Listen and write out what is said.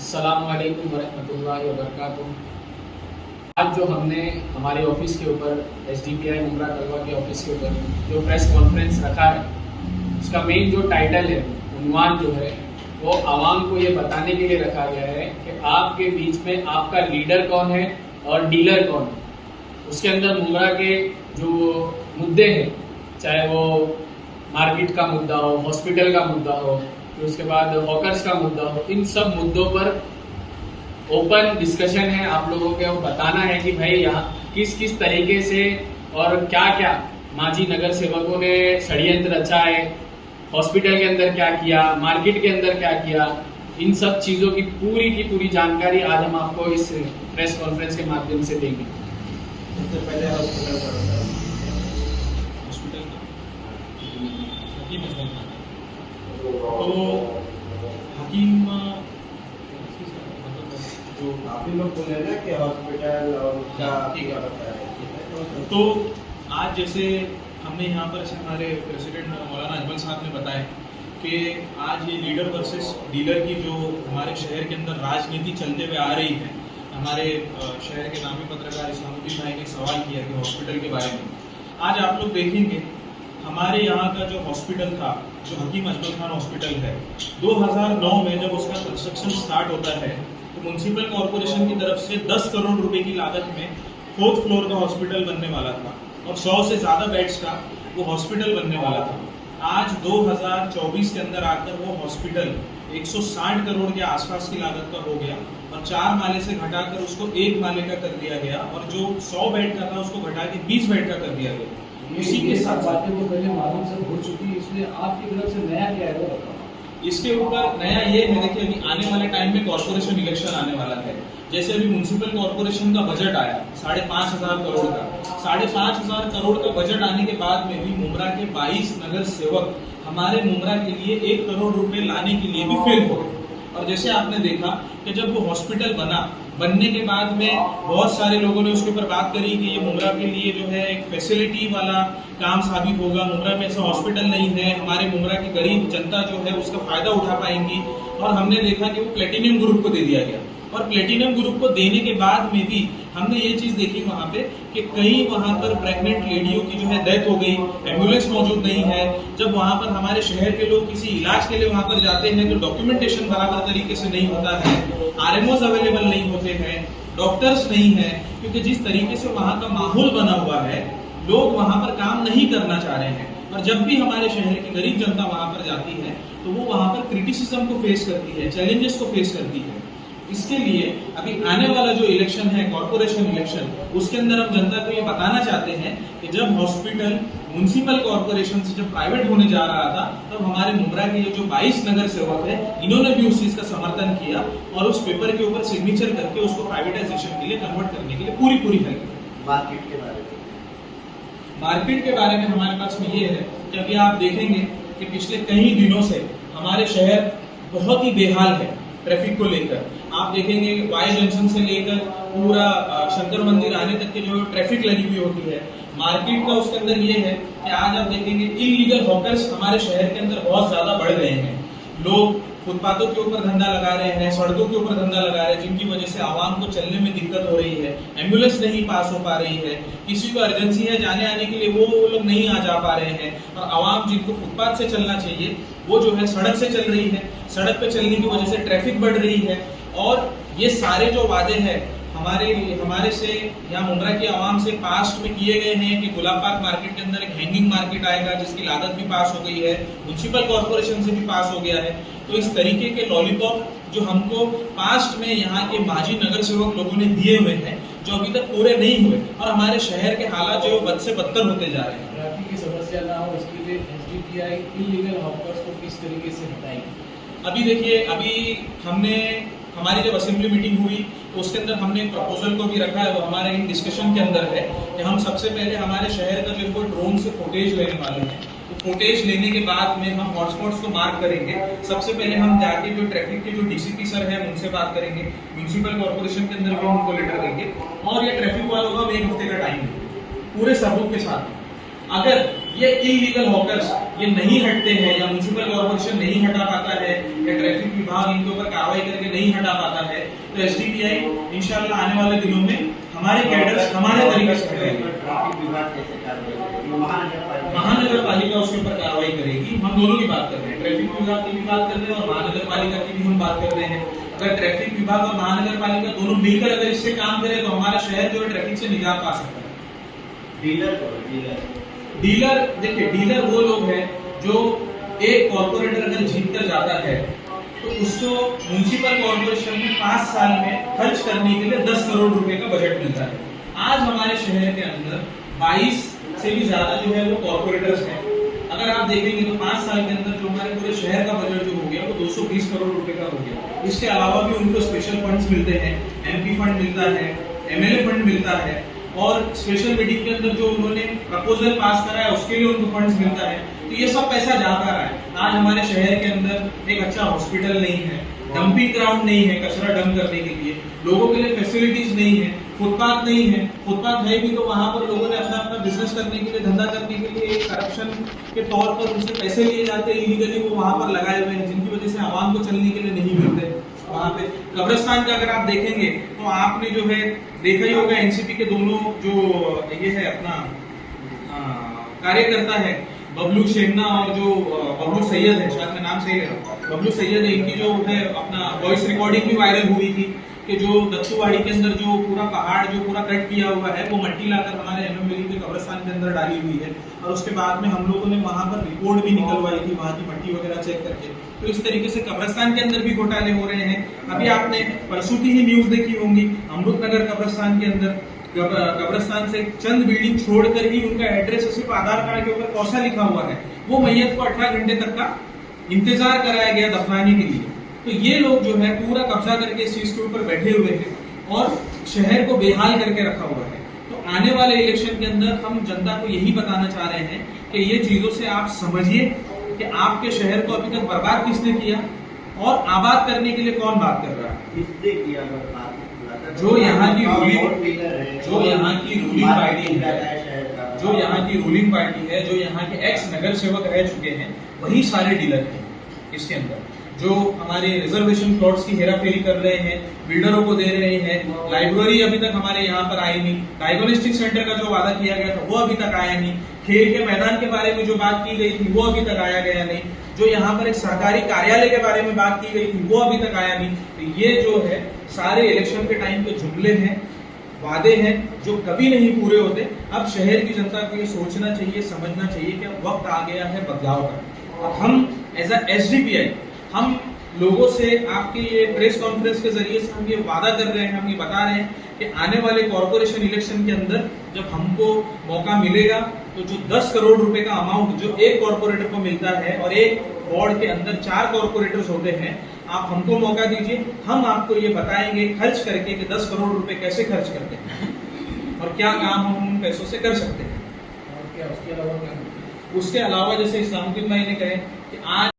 अस्सलामुअलैकुम वरहमतुल्लाहि वबरकातुहू। आज जो हमने हमारे ऑफिस के ऊपर SDPI मुमरा कलवा के ऑफिस के ऊपर जो प्रेस कॉन्फ्रेंस रखा है, उसका मेन जो टाइटल है, उन्वान जो है, वो आवाम को ये बताने के लिए रखा गया है कि आपके बीच में आपका लीडर कौन है और डीलर कौन है। उसके अंदर मुमरा के जो मुद्दे हैं, चाहे वो मार्केट का मुद्दा हो, हॉस्पिटल का मुद्दा हो, फिर उसके बाद हॉकर्स का मुद्दा हो, इन सब मुद्दों पर ओपन डिस्कशन है। आप लोगों को बताना है कि भाई यहाँ किस किस तरीके से और क्या क्या माजी नगर सेवकों ने षड्यंत्र रचा है, हॉस्पिटल के अंदर क्या किया, मार्केट के अंदर क्या किया, इन सब चीज़ों की पूरी जानकारी आज हम आपको इस प्रेस कॉन्फ्रेंस के माध्यम से देंगे। सबसे पहले तो हकीम जो आप ही लोग बोले ना कि हॉस्पिटल और उसका ठीक है। है तो आज जैसे हमने यहाँ पर हमारे प्रेसिडेंट मौलाना अजमल साहब ने बताया कि आज ये लीडर वर्सेस डीलर की जो हमारे शहर के अंदर राजनीति चलते हुए आ रही है, हमारे शहर के नामी पत्रकार इस्लामुद्दीन भाई ने सवाल किया कि हॉस्पिटल के बारे में। आज आप लोग देखेंगे हमारे यहाँ का जो हॉस्पिटल था, जो हकीम अजमल खान हॉस्पिटल है, 2009 में जब उसका कंस्ट्रक्शन स्टार्ट होता है तो म्यूनसिपल कॉरपोरेशन की तरफ से 10 करोड़ रुपए की लागत में 4th फ्लोर का हॉस्पिटल बनने वाला था और 100 से ज़्यादा बेड्स का वो हॉस्पिटल बनने वाला था। आज 2024 के अंदर आकर वो हॉस्पिटल 160 करोड़ के आसपास की लागत का हो गया और 4 माले से घटाकर उसको 1 माले का कर दिया गया और जो 100 बेड का था उसको घटा के 20 बेड का कर दिया गया। इसी के साथ बातें तो पहले मालूम सब हो चुकी है, इसलिए आपकी तरफ से नया क्या है वो बताओ। इसके ऊपर नया ये है, देखिए अभी आने वाले टाइम में कॉर्पोरेशन इलेक्शन आने वाला है। जैसे अभी म्यूनसिपल कॉर्पोरेशन का बजट आया 5,500 करोड़ का, 5,500 करोड़ का बजट आने के बाद में भी मुमरा के 22 नगर सेवक हमारे मुमरा के लिए 1 करोड़ रुपए लाने के लिए भी फेल हो गए। और जैसे आपने देखा कि जब वो हॉस्पिटल बनने के बाद में बहुत सारे लोगों ने उसके ऊपर बात करी कि ये मुमरा के लिए जो है एक फैसिलिटी वाला काम साबित होगा, मुमरा में ऐसा हॉस्पिटल नहीं है, हमारे मुमरा की गरीब जनता जो है उसका फायदा उठा पाएंगी। और हमने देखा कि वो प्लेटिनियम ग्रुप को दे दिया गया और प्लेटिनियम ग्रुप को देने के बाद में भी हमने ये चीज देखी वहां पे कि कई वहां पर प्रेग्नेंट लेडियों की जो है डेथ हो गई, एम्बुलेंस मौजूद नहीं है। जब वहां पर हमारे शहर के लोग किसी इलाज के लिए वहां पर जाते हैं तो डॉक्यूमेंटेशन बराबर तरीके से नहीं होता है, RMOs अवेलेबल नहीं होते हैं, डॉक्टर्स नहीं है, क्योंकि जिस तरीके से वहां का माहौल बना हुआ है लोग वहां पर काम नहीं करना चाह रहे हैं। और जब भी हमारे शहर की गरीब जनता वहां पर जाती है तो वो वहां पर क्रिटिसिज्म को फेस करती है, चैलेंजेस को फेस करती है। इसके लिए अभी आने वाला जो इलेक्शन है, कॉर्पोरेशन इलेक्शन, उसके अंदर हम जनता को ये बताना चाहते हैं कि जब हॉस्पिटल म्यूनसिपल कॉर्पोरेशन से जब प्राइवेट होने जा रहा था तब हमारे मुमरा के जो 22 नगर सेवक है इन्होंने भी उस चीज का समर्थन किया और उस पेपर के ऊपर सिग्नेचर करके उसको प्राइवेटाइजेशन के लिए कन्वर्ट करने के लिए पूरी हेल्प की। मार्केट के बारे में मार्केट के बारे में हमारे पास में ये है कि अभी आप देखेंगे कि पिछले कई दिनों से हमारे शहर बहुत ही बेहाल है ट्रैफिक को लेकर। आप देखेंगे वाई जंक्शन से लेकर पूरा शंकर मंदिर आने तक के जो ट्रैफिक लगी हुई होती है। मार्केट का उसके अंदर ये है कि आज आप देखेंगे इलीगल हॉकर्स हमारे शहर के अंदर बहुत ज्यादा बढ़ रहे हैं। लोग फुटपाथों के ऊपर धंधा लगा रहे हैं, सड़कों के ऊपर धंधा लगा रहे हैं, जिनकी वजह से आवाम को चलने में दिक्कत हो रही है, एम्बुलेंस नहीं पास हो पा रही है, किसी को अर्जेंसी है जाने आने के लिए वो लोग नहीं आ जा पा रहे हैं और आवाम जिनको फुटपाथ से चलना चाहिए वो जो है सड़क से चल रही है। सड़क पे चलने की वजह से ट्रैफिक बढ़ रही है और ये सारे जो वादे हैं हमारे से यहाँ मुमरा की आवाम से पास्ट में किए गए हैं कि गुलाब बाग मार्केट के अंदर एक हैंगिंग मार्केट आएगा जिसकी लागत भी पास हो गई है, म्यूनसिपल कॉर्पोरेशन से भी पास हो गया है। तो इस तरीके के लॉलीपॉप जो हमको पास्ट में यहाँ के माजी नगर सेवक लोगों ने दिए हुए हैं जो अभी तक पूरे नहीं हुए और हमारे शहर के हालात जो बद से बदतर होते जा रहे हैं। ट्रैफिक की समस्या ना हो इसके लिए SDPI इलीगल हॉकर्स को किस तरीके से हटाएंगे। अभी देखिए, अभी हमने हमारी जब असेंबली मीटिंग हुई तो उसके अंदर हमने एक प्रपोजल को भी रखा है, वो हमारे इन डिस्कशन के अंदर है कि हम सबसे पहले हमारे शहर का जो ड्रोन से फुटेज लेने वाले हैं। तो फुटेज लेने के बाद में हम हॉटस्पॉट्स को मार्क करेंगे। सबसे पहले हम जाके जो ट्रैफिक के जो DCP सर है उनसे बात करेंगे, म्यूनसिपल कॉर्पोरेशन के अंदर भी उनको लेटर देंगे और ये ट्रैफिक वालों का 1 हफ्ते का टाइम है पूरे सबूत के साथ। अगर ये इलीगल हॉकर्स ये नहीं हटते हैं, या म्युनिसिपल कॉर्पोरेशन नहीं हटा पाता है, या ट्रैफिक विभाग इनके ऊपर कार्रवाई करके नहीं हटा पाता है, तो एसडीपीआई इंशाल्लाह आने वाले दिनों में हमारे कैडर्स हमारे तरीके से हटाएंगे। ट्रैफिक विभाग कैसे कार्रवाई करेगी? महानगर पालिका उसके ऊपर कार्रवाई करेगी। हम दोनों की बात कर रहे हैं, ट्रैफिक विभाग की भी बात कर रहे हैं और महानगर पालिका की भी हम बात कर रहे हैं। अगर ट्रैफिक विभाग और महानगर पालिका दोनों मिलकर अगर इससे काम करें तो हमारा शहर जो है ट्रैफिक से निजात पा सकता है। डीलर देखिए, डीलर वो लोग हैं जो एक कॉर्पोरेटर अगर जीत कर जाता है तो उसको म्युनिसिपल कॉर्पोरेशन में 5 साल में खर्च करने के लिए 10 करोड़ रुपए का बजट मिलता है। आज हमारे शहर के अंदर 22 से भी ज्यादा जो है वो कॉर्पोरेटर्स हैं। अगर आप देखेंगे तो 5 साल के अंदर जो हमारे पूरे शहर का बजट जो हो गया वो 220 करोड़ रुपए का हो गया। इसके अलावा भी उनको स्पेशल फंड्स मिलते हैं, एमपी फंड मिलता है, एमएलए फंड मिलता है, और स्पेशल मीटिंग के अंदर जो उन्होंने प्रपोजल पास करा है उसके लिए उनको फंड्स मिलता है। तो ये सब पैसा जाता रहा है। आज हमारे शहर के अंदर एक अच्छा हॉस्पिटल नहीं है, डंपिंग ग्राउंड नहीं है कचरा डंप करने के लिए, लोगों के लिए फैसिलिटीज नहीं है, फुटपाथ नहीं है। फुटपाथ है भी तो वहां पर लोगों ने अपना अपना बिजनेस करने के लिए, धंधा करने के लिए करप्शन के तौर पर उनसे पैसे लिए जाते हैं इलीगली, वो वहां पर लगाए हुए हैं, जिनकी वजह से आवाम को चलने के लिए नहीं मिलते। वहां पे कब्रिस्तान का अगर आप देखेंगे तो आपने जो है देखा ही होगा, एनसीपी के दोनों जो ये है अपना कार्यकर्ता है बबलू शेखना और जो बबलू सैयद है, शायद मैं नाम सही ले रहा हूँ, बबलू सैयद है, इनकी जो है अपना वॉइस रिकॉर्डिंग भी वायरल हुई थी कि जो दत्तूवाड़ी के अंदर जो पूरा पहाड़ जो पूरा कट किया हुआ है वो मट्टी लाकर हमारे एमएमएलई के कब्रिस्तान के अंदर डाली हुई है, और उसके बाद में हम लोगों ने वहां पर रिपोर्ट भी निकलवाई थी वहां की मट्टी वगैरह चेक करके। तो इस तरीके से कब्रिस्तान के अंदर भी घोटाले हो रहे हैं। अभी आपने परसों की ही न्यूज देखी होंगी, अमृतनगर कब्रिस्तान के अंदर कब्रिस्तान से चंद बिल्डिंग छोड़कर ही उनका एड्रेस सिर्फ आधार कार्ड के ऊपर कौसा लिखा हुआ है, वो मैयत को 18 घंटे तक का इंतजार कराया गया दफनाने के लिए। तो ये लोग जो है पूरा कब्जा करके इस चीज के ऊपर बैठे हुए हैं और शहर को बेहाल करके रखा हुआ है। तो आने वाले इलेक्शन के अंदर हम जनता को यही बताना चाह रहे हैं कि ये चीजों से आप समझिए कि आपके शहर को अभी तक बर्बाद किसने किया और आबाद करने के लिए कौन बात कर रहा है। किसने किया बर्बाद? जो यहाँ की रूलिंग पार्टी है, जो यहाँ की रूलिंग पार्टी है, जो यहाँ के एक्स नगर सेवक रह चुके हैं, वही सारे डीलर हैं इसके अंदर, जो हमारे रिजर्वेशन प्लॉट्स की हेराफेरी कर रहे हैं, बिल्डरों को दे रहे हैं। लाइब्रेरी अभी तक हमारे यहाँ पर आई नहीं, डायग्नोस्टिक सेंटर का जो वादा किया गया था वो अभी तक आया नहीं, खेल के मैदान के बारे में जो बात की गई थी वो अभी तक आया गया नहीं, जो यहाँ पर एक सरकारी कार्यालय के बारे में बात की गई थी वो अभी तक आया नहीं। तो ये जो है सारे इलेक्शन के टाइम पे जुमले हैं, वादे हैं जो कभी नहीं पूरे होते। अब शहर की जनता को ये सोचना चाहिए, समझना चाहिए कि अब वक्त आ गया है बदलाव का। अब हम एज अ एसडीपीआई हम लोगों से आपके ये प्रेस कॉन्फ्रेंस के जरिए से हम ये वादा कर रहे हैं, हम ये बता रहे हैं कि आने वाले कॉर्पोरेशन इलेक्शन के अंदर जब हमको मौका मिलेगा तो जो 10 करोड़ रुपए का अमाउंट जो एक कॉर्पोरेटर को मिलता है और एक वार्ड के अंदर 4 कॉर्पोरेटर्स होते हैं, आप हमको मौका दीजिए, हम आपको ये बताएंगे खर्च करके कि 10 करोड़ रुपए कैसे खर्च करते हैं और क्या काम हम उन पैसों से कर सकते हैं। और क्या उसके अलावा क्या? उसके अलावा जैसे इस्लामुद्दीन भाई ने कहे कि आज